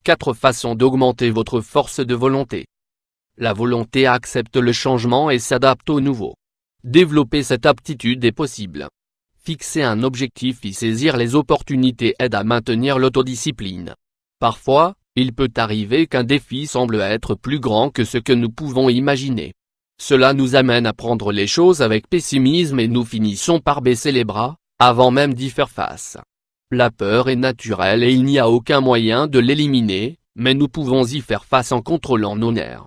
4 façons d'augmenter votre force de volonté. La volonté accepte le changement et s'adapte au nouveau. Développer cette aptitude est possible. Fixer un objectif et saisir les opportunités aide à maintenir l'autodiscipline. Parfois, il peut arriver qu'un défi semble être plus grand que ce que nous pouvons imaginer. Cela nous amène à prendre les choses avec pessimisme et nous finissons par baisser les bras, avant même d'y faire face. La peur est naturelle et il n'y a aucun moyen de l'éliminer, mais nous pouvons y faire face en contrôlant nos nerfs.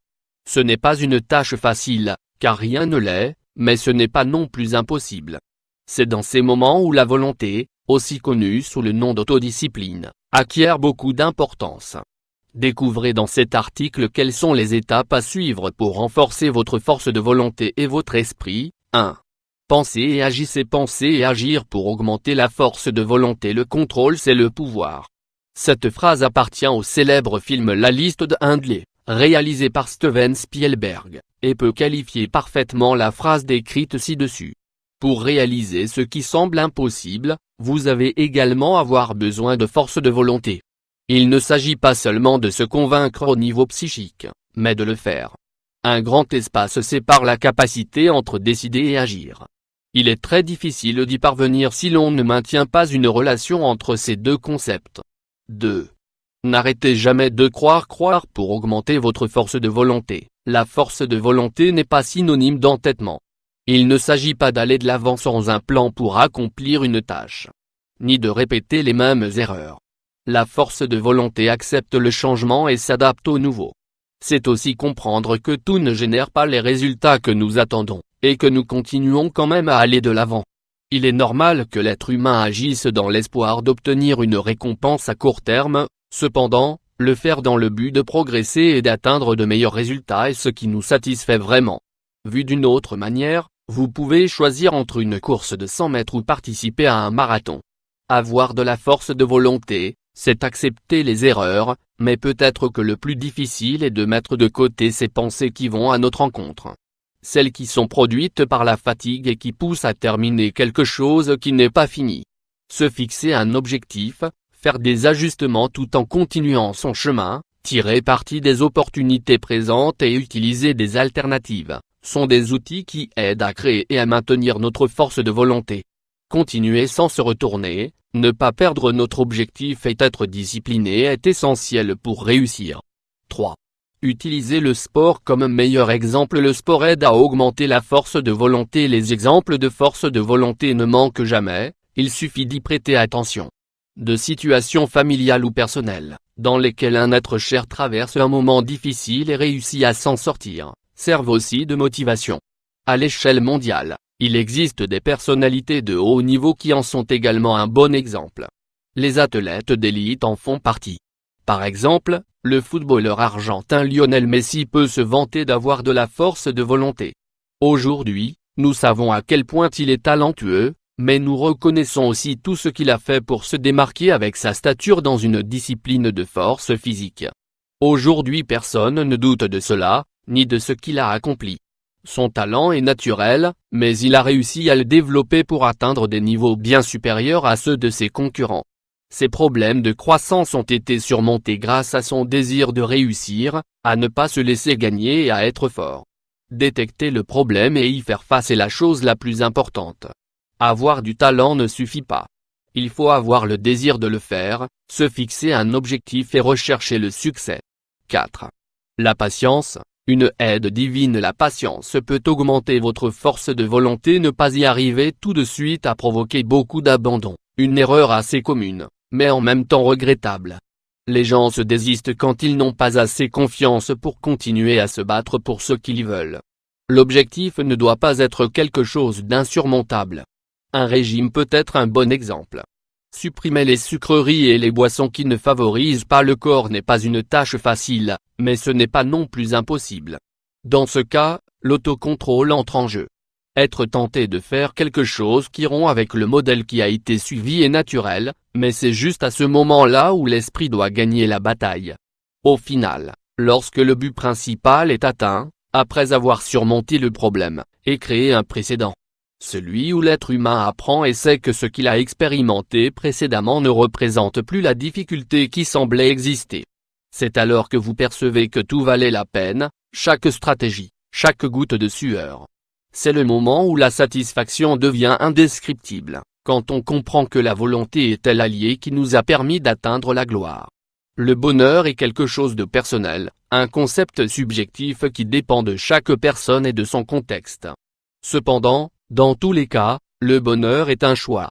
Ce n'est pas une tâche facile, car rien ne l'est, mais ce n'est pas non plus impossible. C'est dans ces moments où la volonté, aussi connue sous le nom d'autodiscipline, acquiert beaucoup d'importance. Découvrez dans cet article quelles sont les étapes à suivre pour renforcer votre force de volonté et votre esprit. 1. Pensez et agissez. Penser et agir pour augmenter la force de volonté. Le contrôle, c'est le pouvoir. Cette phrase appartient au célèbre film La liste de Schindler, réalisé par Steven Spielberg, et peut qualifier parfaitement la phrase décrite ci-dessus. Pour réaliser ce qui semble impossible, vous avez également avoir besoin de force de volonté. Il ne s'agit pas seulement de se convaincre au niveau psychique, mais de le faire. Un grand espace sépare la capacité entre décider et agir. Il est très difficile d'y parvenir si l'on ne maintient pas une relation entre ces deux concepts. 2. N'arrêtez jamais de croire pour augmenter votre force de volonté. La force de volonté n'est pas synonyme d'entêtement. Il ne s'agit pas d'aller de l'avant sans un plan pour accomplir une tâche, ni de répéter les mêmes erreurs. La force de volonté accepte le changement et s'adapte au nouveau. C'est aussi comprendre que tout ne génère pas les résultats que nous attendons, et que nous continuons quand même à aller de l'avant. Il est normal que l'être humain agisse dans l'espoir d'obtenir une récompense à court terme, cependant, le faire dans le but de progresser et d'atteindre de meilleurs résultats est ce qui nous satisfait vraiment. Vu d'une autre manière, vous pouvez choisir entre une course de 100 mètres ou participer à un marathon. Avoir de la force de volonté, c'est accepter les erreurs, mais peut-être que le plus difficile est de mettre de côté ces pensées qui vont à notre encontre. Celles qui sont produites par la fatigue et qui poussent à terminer quelque chose qui n'est pas fini. Se fixer un objectif, faire des ajustements tout en continuant son chemin, tirer parti des opportunités présentes et utiliser des alternatives, sont des outils qui aident à créer et à maintenir notre force de volonté. Continuer sans se retourner, ne pas perdre notre objectif et être discipliné est essentiel pour réussir. 3. Utilisez le sport comme meilleur exemple. Le sport aide à augmenter la force de volonté. Les exemples de force de volonté ne manquent jamais, il suffit d'y prêter attention. De situations familiales ou personnelles, dans lesquelles un être cher traverse un moment difficile et réussit à s'en sortir, servent aussi de motivation. À l'échelle mondiale, il existe des personnalités de haut niveau qui en sont également un bon exemple. Les athlètes d'élite en font partie. Par exemple, le footballeur argentin Lionel Messi peut se vanter d'avoir de la force de volonté. Aujourd'hui, nous savons à quel point il est talentueux, mais nous reconnaissons aussi tout ce qu'il a fait pour se démarquer avec sa stature dans une discipline de force physique. Aujourd'hui personne ne doute de cela, ni de ce qu'il a accompli. Son talent est naturel, mais il a réussi à le développer pour atteindre des niveaux bien supérieurs à ceux de ses concurrents. Ses problèmes de croissance ont été surmontés grâce à son désir de réussir, à ne pas se laisser gagner et à être fort. Détecter le problème et y faire face est la chose la plus importante. Avoir du talent ne suffit pas. Il faut avoir le désir de le faire, se fixer un objectif et rechercher le succès. 4. La patience. Une aide divine. La patience peut augmenter votre force de volonté. Ne pas y arriver tout de suite a provoqué beaucoup d'abandon, une erreur assez commune, mais en même temps regrettable. Les gens se désistent quand ils n'ont pas assez confiance pour continuer à se battre pour ce qu'ils veulent. L'objectif ne doit pas être quelque chose d'insurmontable. Un régime peut être un bon exemple. Supprimer les sucreries et les boissons qui ne favorisent pas le corps n'est pas une tâche facile, mais ce n'est pas non plus impossible. Dans ce cas, l'autocontrôle entre en jeu. Être tenté de faire quelque chose qui rompt avec le modèle qui a été suivi est naturel, mais c'est juste à ce moment-là où l'esprit doit gagner la bataille. Au final, lorsque le but principal est atteint, après avoir surmonté le problème, et créé un précédent, celui où l'être humain apprend et sait que ce qu'il a expérimenté précédemment ne représente plus la difficulté qui semblait exister. C'est alors que vous percevez que tout valait la peine, chaque stratégie, chaque goutte de sueur. C'est le moment où la satisfaction devient indescriptible, quand on comprend que la volonté est l'allié qui nous a permis d'atteindre la gloire. Le bonheur est quelque chose de personnel, un concept subjectif qui dépend de chaque personne et de son contexte. Cependant, dans tous les cas, le bonheur est un choix.